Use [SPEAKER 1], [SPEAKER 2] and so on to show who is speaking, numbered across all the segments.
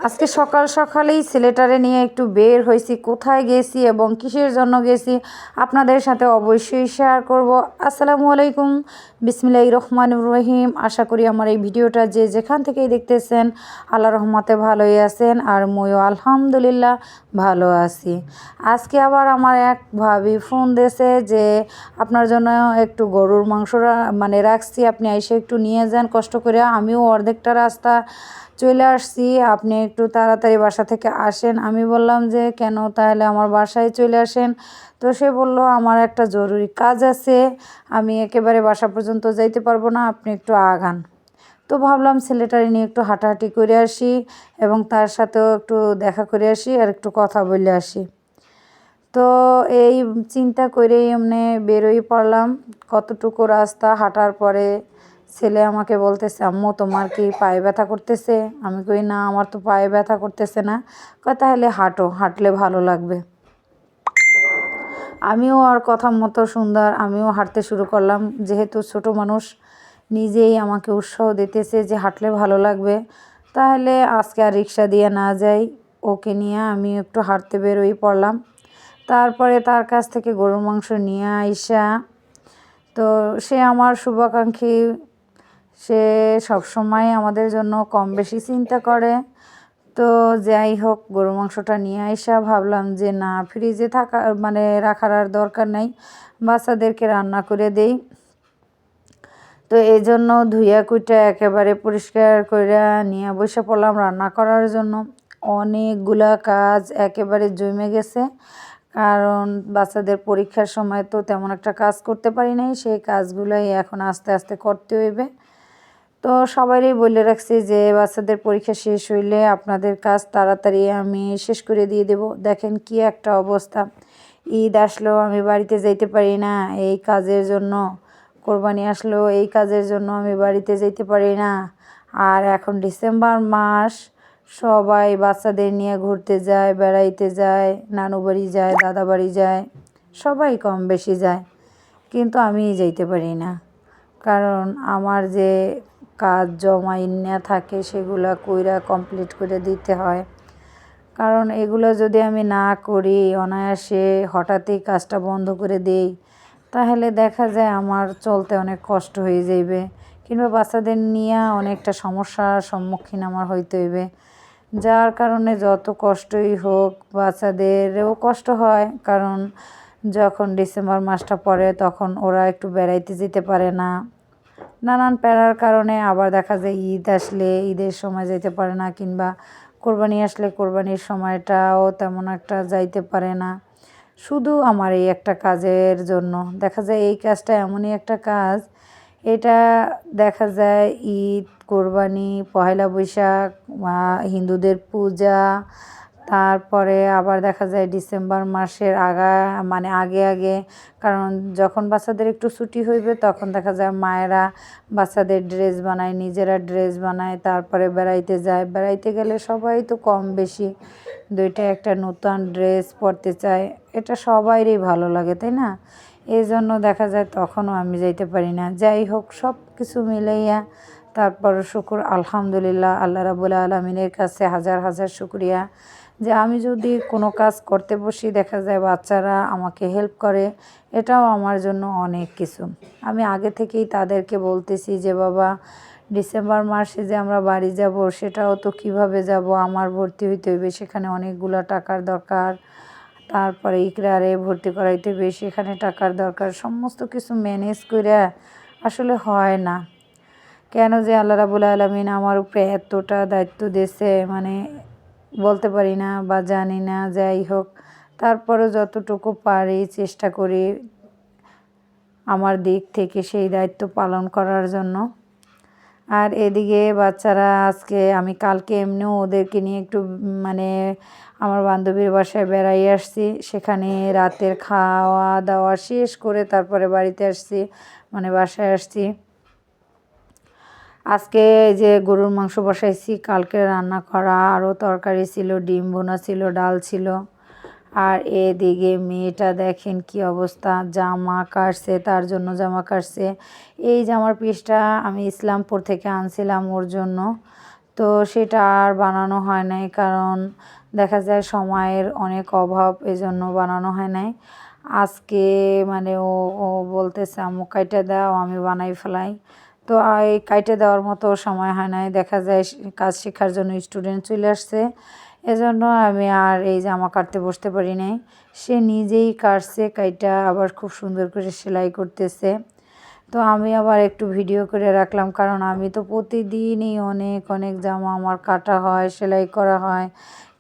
[SPEAKER 1] আজকে সকাল সকালেই ছেলেটারে নিয়ে একটু বের হয়েছি, কোথায় গেছি এবং কিসের জন্য গেছি আপনাদের সাথে অবশ্যই শেয়ার করব। আসসালামু আলাইকুম, বিসমিল্লাহির রহমানির রহিম। আশা করি আমার এই ভিডিওটা যে যেখান থেকেই দেখতেছেন আল্লাহ রহমতে ভালোই আছেন, আর ময়ও আলহামদুলিল্লাহ ভালো আছি। আজকে আবার আমার এক ভাবি ফোন দিয়েছে যে আপনার জন্য একটু গরুর মাংস রাখছি, আপনি এসে একটু নিয়ে যান কষ্ট করে। আমিও অর্ধেকটা রাস্তা চলে আসছি, আপনি একটু তাড়াতাড়ি বাসা থেকে আসেন। আমি বললাম যে কেন, তাহলে আমার বাসায় চলে আসেন। তো সে বলল আমার একটা জরুরি কাজ আছে, আমি একেবারে বাসা পর্যন্ত যাইতে পারবো না, আপনি একটু আগান। তো ভাবলাম ছেলেটারে নিয়ে একটু হাঁটাহাঁটি করে আসি এবং তার সাথেও একটু দেখা করে আসি আর একটু কথা বলে আসি। তো এই চিন্তা করেই এমনি বেরোই পড়লাম। কতটুকু রাস্তা হাঁটার পরে ছেলে আমাকে বলতেছে, আম্মু তোমার কি পায়ে ব্যথা করতেছে? আমি কই না, আমার তো পায়ে ব্যথা করতেছে না। কয় তাহলে হাঁটো, হাঁটলে ভালো লাগবে। আমিও আর কথা মতো আমিও হাঁটতে শুরু করলাম। যেহেতু ছোট মানুষ নিজেই আমাকে উৎসাহ দিতেছে যে হাঁটলে ভালো লাগবে, তাহলে আজকে আর রিক্সা দিয়ে না যাই, ওকে নিয়ে আমি একটু হাঁটতে বেরোই পড়লাম। তারপরে তার কাছ থেকে গরুর মাংস নিয়ে আইসা, তো সে আমার শুভাকাঙ্ক্ষী, সে সবসময় আমাদের জন্য কম বেশি চিন্তা করে। তো যাই হোক, গরুর মাংসটা নিয়ে আইসা ভাবলাম যে না, ফ্রিজে রাখার আর দরকার নাই, বাচ্চাদেরকে রান্না করে দেই। তো এই জন্য ধুইয়া কুইটা একেবারে পরিষ্কার করে নিয়ে বসে পড়লাম রান্না করার জন্য। অনেকগুলা কাজ একেবারে জমে গেছে, কারণ বাচ্চাদের পরীক্ষার সময় তো তেমন একটা কাজ করতে পারি নাই, সেই কাজগুলোই এখন আস্তে আস্তে করতে হইবে। তো সবাইরই বলে রাখছি যে বাচ্চাদের পরীক্ষা শেষ হইলে আপনাদের কাজ তাড়াতাড়ি আমি শেষ করে দিয়ে দেব। দেখেন কি একটা অবস্থা, ঈদ আসলেও আমি বাড়িতে যাইতে পারি না এই কাজের জন্য, কোরবানি আসলেও এই কাজের জন্য আমি বাড়িতে যেতে পারি না। আর এখন ডিসেম্বর মাস, সবাই বাচ্চাদের নিয়ে ঘুরতে যায়, বেড়াইতে যায়, নানু বাড়ি যায়, দাদা বাড়ি যায়, সবাই কম বেশি যায়, কিন্তু আমি যাইতে পারি না। কারণ আমার যে কাজ জমা ইন্না থাকে সেগুলা কইরা কমপ্লিট করে দিতে হয়। কারণ এগুলো যদি আমি না করি, অনায়াসে হঠাৎই কাজটা বন্ধ করে দেই, তাহলে দেখা যায় আমার চলতে অনেক কষ্ট হয়ে যাইবে, কিংবা বাচ্চাদের নিয়ে অনেকটা সমস্যার সম্মুখীন আমার হইতে হইবে। যার কারণে যত কষ্টই হোক বাচ্চাদেরও কষ্ট হয়, কারণ যখন ডিসেম্বর মাসটা পড়ে তখন ওরা একটু বেড়াইতে যেতে পারে না, নানান প্যারার কারণে। আবার দেখা যায় ঈদ আসলে ঈদের সময় যেতে পারে না, কিংবা কোরবানি আসলে কোরবানির সময়টাও তেমন একটা যাইতে পারে না। শুধু আমার এই একটা কাজের জন্য দেখা যায়, এই কাজটা এমনই একটা কাজ, এটা দেখা যায় ঈদ, কোরবানি, পহেলা বৈশাখ, হিন্দুদের পূজা, তারপরে আবার দেখা যায় ডিসেম্বর মাসের আগে আগে, কারণ যখন বাচ্চাদের একটু ছুটি হইবে তখন দেখা যায় মায়েরা বাচ্চাদের ড্রেস বানায়, নিজেরা ড্রেস বানায়, তারপরে বেড়াইতে যায়। বেড়াইতে গেলে সবাই তো কম বেশি দুইটা একটা নতুন ড্রেস পরতে চায়, এটা সবাইরই ভালো লাগে, তাই না? এই জন্য দেখা যায় তখনও আমি যাইতে পারি না। যাই হোক, সব কিছু মিলাইয়া তারপর শুকুর আলহামদুলিল্লাহ, আল্লাহ রাব্বুল আলামিনের কাছে হাজার হাজার শুকরিয়া যে আমি যদি কোনো কাজ করতে বসি দেখা যায় বাচ্চারা আমাকে হেল্প করে, এটাও আমার জন্য অনেক কিছু। আমি আগে থেকেই তাদেরকে বলতেছি যে বাবা, ডিসেম্বর মাসে যে আমরা বাড়ি যাব সেটাও তো কিভাবে যাব, আমার ভর্তি হইতে হইবে, সেখানে অনেকগুলো টাকার দরকার। তারপরে ইকরারে ভর্তি করাইতে হবে, সেখানে টাকার দরকার। সমস্ত কিছু ম্যানেজ করে আসলে হয় না। কেন যে আল্লাহ রাব্বুল আলামিন আমার উপরে এতটা দায়িত্ব দিয়েছে বলতে পারি না বা জানি না। যাই হোক, তারপরেও যতটুকু পারি চেষ্টা করি আমার দিক থেকে সেই দায়িত্ব পালন করার জন্য। আর এদিকে বাচ্চারা আমি কালকে এমনিও ওদেরকে নিয়ে একটু আমার বান্ধবীর বাসায় বেড়াই আসছি, সেখানে রাতের খাওয়া দাওয়া শেষ করে তারপরে বাড়িতে আসছি, বাসায় আসছি। আজকে এই যে গরুর মাংস বসাইছি, কালকে রান্না করা আরও তরকারি ছিল, ডিম ভুনা ছিল, ডাল ছিল। আর এদিকে মেয়েটা দেখেন কি অবস্থা, জামা কাটছে, তার জন্য জামা কাটছে। এই জামার পিসটা আমি ইসলামপুর থেকে আনছিলাম ওর জন্য। তো সেটা আর বানানো হয় নাই, কারণ দেখা যায় সময়ের অনেক অভাব, এজন্য বানানো হয় নাই। আজকে মানে ও বলতেছে আম্মু কাইটা দাও, আমি বানাই ফেলাই। তো এই কাইটে দেওয়ার মতো সময় হয় নাই, দেখা যায় কাজ শেখার জন্য স্টুডেন্ট চলে আসছে, এজন্য আমি আর এই জামা কাটতে বসতে পারি নাই। সে নিজেই কাটছে কাইটা, আবার খুব সুন্দর করে সেলাই করতেছে। তো আমি আবার একটু ভিডিও করে রাখলাম, কারণ আমি তো প্রতিদিনই অনেক অনেক জামা আমার কাটা হয়, সেলাই করা হয়,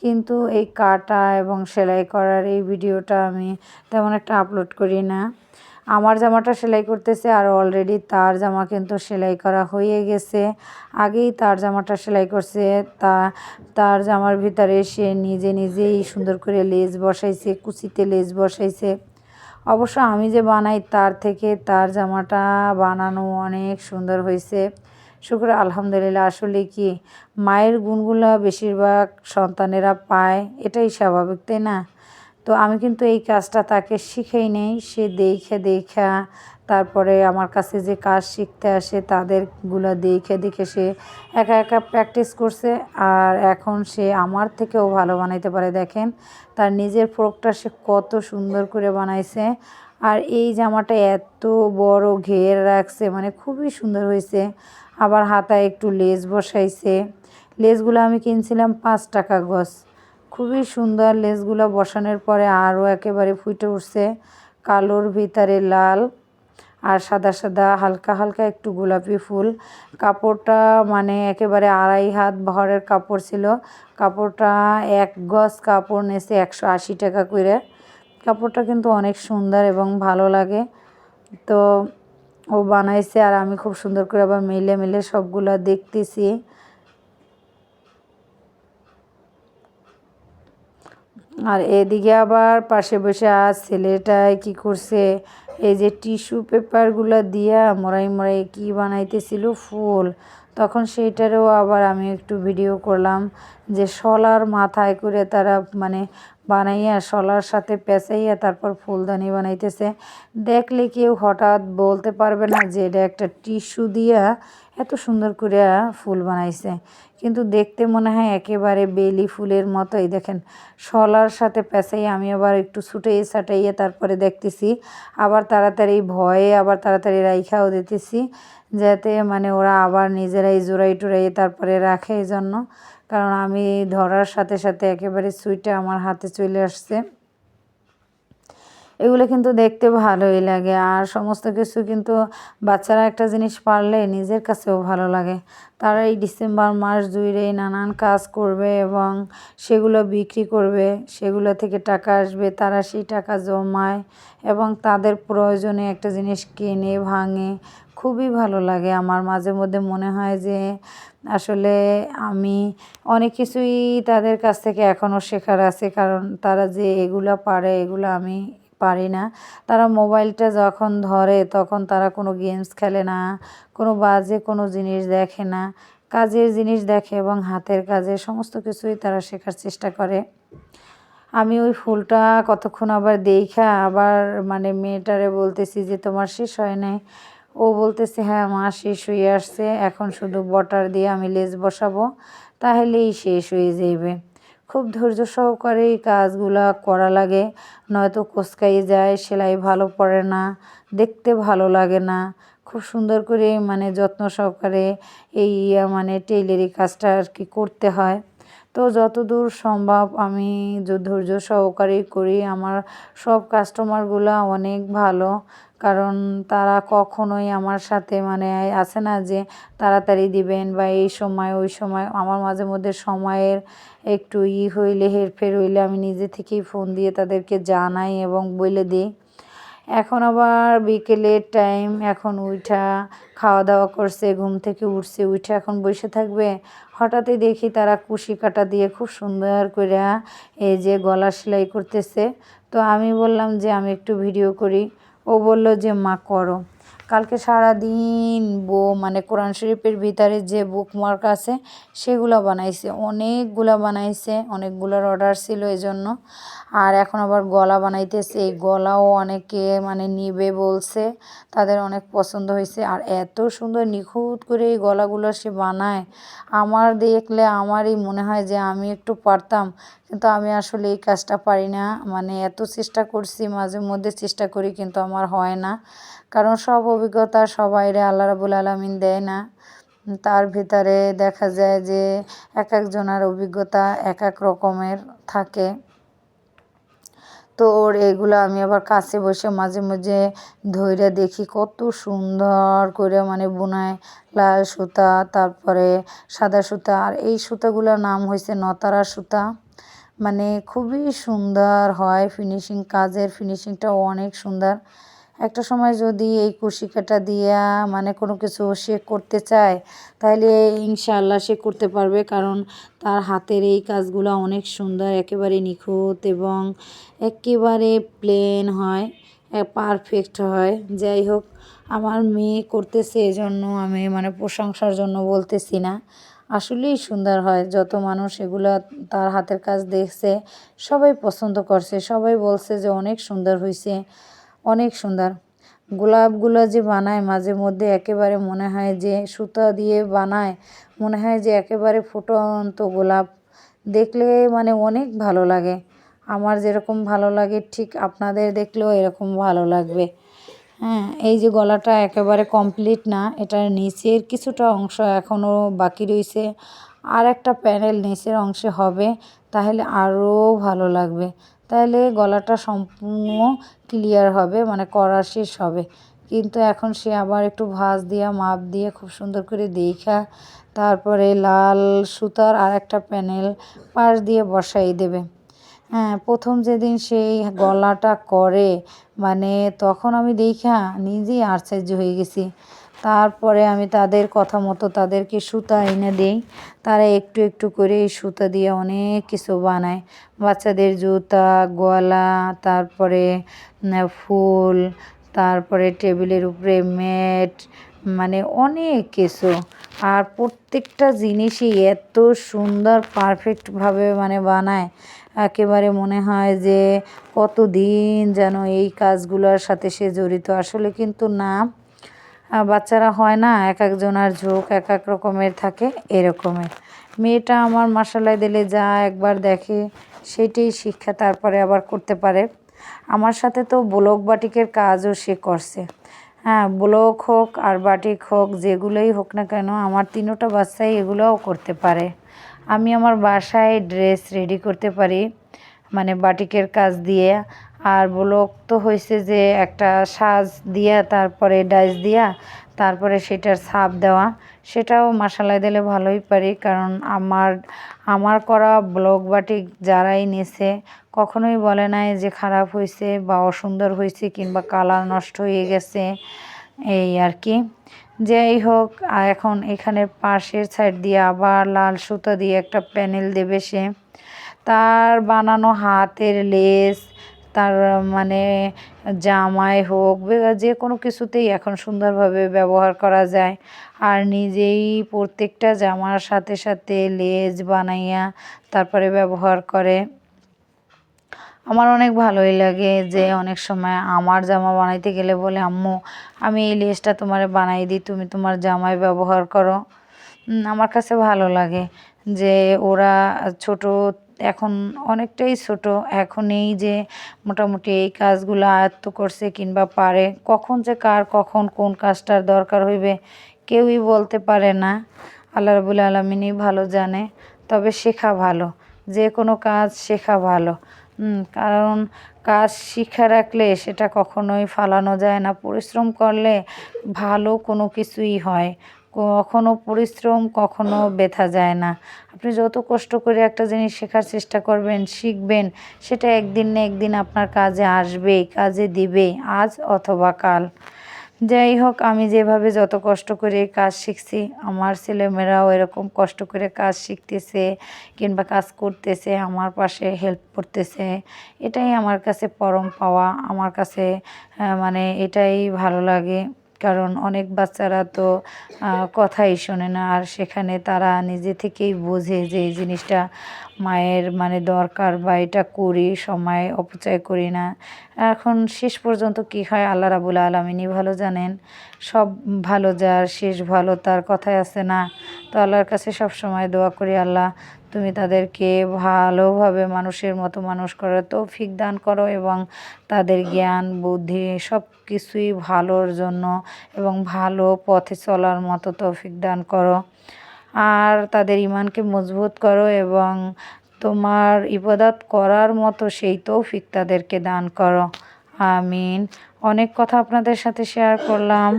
[SPEAKER 1] কিন্তু এই কাটা এবং সেলাই করার এই ভিডিওটা আমি তেমন একটা আপলোড করি না। আমার জামাটা সেলাই করতেছে, আর অলরেডি তার জামা কিন্তু সেলাই করা হয়ে গেছে। আগেই তার জামাটা সেলাই করছে, তার জামার ভিতরে সে নিজে নিজেই সুন্দর করে লেস বসাইছে, কুচিতে লেস বসাইছে। অবশ্য আমি যে বানাই তার থেকে তার জামাটা বানানো অনেক সুন্দর হয়েছে। শুকর আলহামদুলিল্লাহ। আসলে কি মায়ের গুণগুলা বেশিরভাগ সন্তানেরা পায়, এটাই স্বাভাবিক, তাই না? তো আমি কিন্তু এই কাজটা তাকে শিখাই নেই, সে দেখা তারপরে আমার কাছে যে কাজ শিখতে আসে তাদেরগুলা দেখে সে একা একা প্র্যাকটিস করছে, আর এখন সে আমার থেকেও ভালো বানাইতে পারে। দেখেন তার নিজের ফ্রকটা সে কত সুন্দর করে বানাইছে, আর এই জামাটা এত বড় ঘের রাখছে, মানে খুবই সুন্দর হয়েছে। আবার হাতায় একটু লেস বসাইছে। লেসগুলো আমি কিনছিলাম 5 টাকা গজ। খুবই সুন্দর, লেসগুলো বসানোর পরে আরও একেবারে ফুটে উঠছে, কালোর ভিতরে লাল আর সাদা সাদা হালকা হালকা একটু গোলাপি ফুল। কাপড়টা মানে একেবারে 2.5 হাত ভরের কাপড় ছিল। কাপড়টা 1 গজ কাপড় নেছে 180 টাকা করে। কাপড়টা কিন্তু অনেক সুন্দর এবং ভালো লাগে। তো ও বানাইছে, আর আমি খুব সুন্দর করে আবার মিলে সবগুলা দেখতেছি। আর এদিকে আবার পাশে বসে আজ ছেলেটাই কি করছে, এই যে টিস্যু পেপারগুলো দিয়া মোড়াই কি বানাইতেছিল ফুল। তখন সেইটারও আবার আমি একটু ভিডিও করলাম, যে শলার মাথায় করে তারা মানে বানাইয়া শলার সাথে পেঁচাইয়া তারপর ফুলদানি বানাইতেছে। দেখলে কেউ হঠাৎ বলতে পারবে না যে এটা একটা টিস্যু দিয়া এত সুন্দর করে ফুল বানাইছে, কিন্তু দেখতে মনে হয় একেবারে বেলি ফুলের মতোই। দেখেন শলার সাথে পেঁচাই আমি আবার একটু ছুটাইয়ে ছাটাইয়ে তারপরে দেখতেছি, আবার তাড়াতাড়ি ভয়ে আবার তাড়াতাড়ি রাইখাও দিতেছি, যাতে মানে ওরা আবার নিজেরাই জোড়াই টোড়াইয়ে তারপরে রাখে। এই জন্য, কারণ আমি ধরার সাথে সাথে একেবারে সুইটা আমার হাতে চলে আসছে। এগুলো কিন্তু দেখতে ভালোই লাগে, আর সমস্ত কিছু কিন্তু বাচ্চারা একটা জিনিস পারলে নিজের কাছেও ভালো লাগে। তারা এই ডিসেম্বর মাস জুড়ে নানান কাজ করবে এবং সেগুলো বিক্রি করবে, সেগুলো থেকে টাকা আসবে, তারা সেই টাকা জমায় এবং তাদের প্রয়োজনে একটা জিনিস কেনে ভাঙে। খুবই ভালো লাগে আমার। মাঝে মধ্যে মনে হয় যে আসলে আমি অনেক কিছুই তাদের কাছ থেকে এখনও শেখার আছে, কারণ তারা যে এগুলো পারে এগুলো আমি পারি না। তারা মোবাইলটা যখন ধরে তখন তারা কোনো গেমস খেলে না, কোনো বাজে কোনো জিনিস দেখে না, কাজের জিনিস দেখে এবং হাতের কাজের সমস্ত কিছুই তারা শেখার চেষ্টা করে। আমি ওই ফুলটা কতক্ষণ আবার দেইখা আবার মানে মেয়েটারে বলতেছি যে তোমার শেষ হয় নাই? ও বলতেছে হ্যাঁ মা শেষ হয়ে আসছে, এখন শুধু বর্ডার দিয়ে আমি লেস বসাবো, তাহলেই শেষ হয়ে যাইবে। খুব ধৈর্য সহকারে এই কাজগুলা করা লাগে, নয়তো কোঁচকাই যায়, সেলাই ভালো পড়ে না, দেখতে ভালো লাগে না। খুব সুন্দর করে মানে যত্ন সহকারে এই মানে টেইলারি কাজটা আর কি করতে হয়। তো যতদূর সম্ভব আমি ধৈর্য সহকারেই করি। আমার সব কাস্টমারগুলা অনেক ভালো, কারণ তারা কখনোই আমার সাথে মানে আছে না যে তাড়াতাড়ি দিবেন বা এই সময় ওই সময়। আমার মাঝে মধ্যে সময়ের একটু হইলে হেরফের হইলে আমি নিজে থেকেই ফোন দিয়ে তাদেরকে জানাই এবং বলে দিই। এখন আবার বিকেলের টাইম, এখন উইঠা খাওয়া দাওয়া করছে, ঘুম থেকে উঠছে, উইঠা এখন বসে থাকবে। হঠাৎই দেখি তারা কুশি কাঁটা দিয়ে খুব সুন্দর করে এই যে গলা সেলাই করতেছে। তো আমি বললাম যে আমি একটু ভিডিও করি। ও বলল যে মা করো, কালকে সারাদিন মানে কোরআন শরীফের ভিতরে যে বুকমার্ক আছে সেগুলো বানাইছে, অনেকগুলা বানাইছে, অনেকগুলোর অর্ডার ছিল এজন্য। আর এখন আবার গলা বানাইতেছে, এই গলাও অনেকে মানে নিবে বলছে, তাদের অনেক পছন্দ হয়েছে। আর এত সুন্দর নিখুঁত করে এই গলাগুলো সে বানায়, আমার দেখলে আমারই মনে হয় যে আমি একটু পারতাম, কিন্তু আমি আসলে এই কাজটা পারি না। মানে এত চেষ্টা করছি, মাঝে মধ্যে চেষ্টা করি, কিন্তু আমার হয় না, কারণ সব অভিজ্ঞতা সবাইরে আল্লাহ রাব্বুল আলামিন দেয় না। তার ভিতরে দেখা যায় যে এক একজনের অভিজ্ঞতা এক এক রকমের থাকে। তো ওর এগুলো আমি আবার কাছে বসে মাঝে মাঝে ধইরা দেখি কত সুন্দর করে মানে বুনায়, লাল সুতা, তারপরে সাদা সুতা, আর এই সুতাগুলোর নাম হয়েছে নতারা সুতা। মানে খুবই সুন্দর হয় ফিনিশিং, কাজের ফিনিশিংটাও অনেক সুন্দর। একটা সময় যদি এই কুশি কাঁটা দিয়া মানে কোনো কিছু সে করতে চায়, তাহলে ইনশাআল্লাহ সে করতে পারবে, কারণ তার হাতের এই কাজগুলো অনেক সুন্দর, একেবারে নিখুঁত এবং একেবারে প্লেন হয়, পারফেক্ট হয়। যাই হোক, আমার মেয়ে করতেছে, এজন্য আমি মানে প্রশংসার জন্য বলতেছি না, আসলেই সুন্দর হয়। যত মানুষ এগুলো তার হাতের কাজ দেখছে সবাই পছন্দ করছে, সবাই বলছে যে অনেক সুন্দর হয়েছে, অনেক সুন্দর। গোলাপগুলো যে বানায় মাঝে মধ্যে একেবারে মনে হয় যে সুতা দিয়ে বানায়, মনে হয় যে একেবারে ফুটন্ত গোলাপ, দেখলে মানে অনেক ভালো লাগে। আমার যেরকম ভালো লাগে ঠিক আপনাদের দেখলেও এরকম ভালো লাগবে। হ্যাঁ, এই যে গলাটা একেবারে কমপ্লিট না, এটার নিচের কিছুটা অংশ এখনও বাকি রয়েছে, আর একটা প্যানেল নিচের অংশে হবে, তাহলে আরও ভালো লাগবে, তাহলে গলাটা সম্পূর্ণ ক্লিয়ার হবে, মানে করা শেষ হবে। কিন্তু এখন সে আবার একটু ভাঁজ দিয়া মাপ দিয়ে খুব সুন্দর করে দেইখা তারপরে লাল সুতার আর একটা প্যানেল পাশ দিয়ে বসাই দেবে। হ্যাঁ, প্রথম যেদিন সেই গলাটা করে মানে তখন আমি দেইখা নিজেই আশ্চর্য হয়ে গেছি। তারপরে আমি তাদের কথা মতো তাদেরকে সুতা এনে দেই, তারা একটু একটু করে এই সুতা দিয়ে অনেক কিছু বানায়। বাচ্চাদের জুতা, গলা, তারপরে ফুল, তারপরে টেবিলের উপরে ম্যাট, মানে অনেক কিছু। আর প্রত্যেকটা জিনিসই এত সুন্দর পারফেক্টভাবে মানে বানায়, একেবারে মনে হয় যে কতদিন যেন এই কাজগুলোর সাথে সে জড়িত। আসলে কিন্তু না, বাচ্চারা হয় না, এক একজনার ঝোঁক এক এক রকমের থাকে, এরকমের। মেয়েটা আমার মাসাল্লাহ দিলে যা একবার দেখে সেটাই শিক্ষা, তারপরে আবার করতে পারে। আমার সাথে তো ব্লক বাটিকের কাজও সে করছে। হ্যাঁ, ব্লক হোক আর বাটিক হোক, যেগুলোই হোক না কেন, আমার তিনোটা বাচ্চাই এগুলোও করতে পারে। আমি আমার বাসায় ড্রেস রেডি করতে পারি, মানে বাটিকের কাজ দিয়ে। আর ব্লক তো হয়েছে যে একটা সাজ দিয়া, তারপরে ডাইস দিয়া, তারপরে সেটার ছাপ দেওয়া, সেটাও মাসাল্লাহ দিলে ভালোই পারি, কারণ আমার করা ব্লক বাটিক যারাই নেছে কখনোই বলে নাই যে খারাপ হয়েছে বা অসুন্দর হয়েছে কিংবা কালার নষ্ট হয়ে গেছে, এই আর কি। যাই হোক, এখন এখানের পাশের সাইড দিয়ে আবার লাল সুতা দিয়ে একটা প্যানেল দেবে সে। তার বানানো হাতের লেস, তার মানে জামায় হোক যে কোনো কিছুতেই এখন সুন্দরভাবে ব্যবহার করা যায়। আর নিজেই প্রত্যেকটা জামার সাথে সাথে লেস বানাইয়া তারপরে ব্যবহার করে। আমার অনেক ভালোই লাগে যে অনেক সময় আমার জামা বানাইতে গেলে বলে, আম্মু আমি এই লেসটা তোমারে বানাই দিই, তুমি তোমার জামায় ব্যবহার করো। আমার কাছে ভালো লাগে যে ওরা ছোট, এখন অনেকটাই ছোট, এখন এই যে মোটামুটি এই কাজগুলো আয়ত্ত করছে কিংবা পারে, কখন যে কার কখন কোন কাজটার দরকার হইবে কেউই বলতে পারে না, আল্লাহ রাব্বুল আলামিনই ভালো জানে। তবে শেখা ভালো, যে কোনো কাজ শেখা ভালো। কারণ কাজ শিখে রাখলে সেটা কখনোই ফালানো যায় না, পরিশ্রম করলে ভালো কোনো কিছুই হয়, কখনো পরিশ্রম কখনো বৃথা যায় না। আপনি যত কষ্ট করে একটা জিনিস শেখার চেষ্টা করবেন, শিখবেন, সেটা একদিন না একদিন আপনার কাজে আসবেই, কাজে দিবেই, আজ অথবা কাল। যাই হোক, আমি যেভাবে যত কষ্ট করে কাজ শিখছি, আমার ছেলেমেয়েরাও এরকম কষ্ট করে কাজ শিখতেছে কিংবা কাজ করতেছে, আমার পাশে হেল্প করতেছে, এটাই আমার কাছে পরম পাওয়া। আমার কাছে মানে এটাই ভালো লাগে, কারণ অনেক বাচ্চারা তো কথাই শোনে না, আর সেখানে তারা নিজে থেকেই বোঝে যে এই জিনিসটা মায়ের মানে দরকার বা এটা করি, সময় অপচয় করি না। এখন শেষ পর্যন্ত কী হয় আল্লাহ রাব্বুল আলামিনই ভালো জানেন। সব ভালো যার শেষ ভালো তার কথায় আছে না? তো আল্লাহর কাছে সবসময় দোয়া করি, আল্লাহ তুমি তাদেরকে ভালোভাবে মানুষের মতো মানুষ করার তৌফিক দান করো এবং তাদের জ্ঞান বুদ্ধি সব কিছুই ভালোর জন্য এবং ভালো পথে চলার মতো তৌফিক দান করো। আর তাদের ঈমানকে মজবুত করো এবং তোমার ইবাদত করার মতো সেই তৌফিক তাদেরকে দান করো। আমিন। অনেক কথা আপনাদের সাথে শেয়ার করলাম,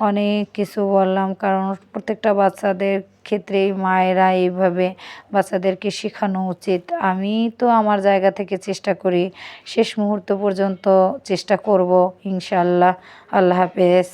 [SPEAKER 1] অনেক কিছু বললাম, কারণ প্রত্যেকটা বাচ্চাদের ক্ষেত্রেই মায়েরা এইভাবে বাচ্চাদেরকে শেখানো উচিত। আমি তো আমার জায়গা থেকে চেষ্টা করি, শেষ মুহূর্ত পর্যন্ত চেষ্টা করব ইনশাআল্লাহ। আল্লাহ হাফেজ।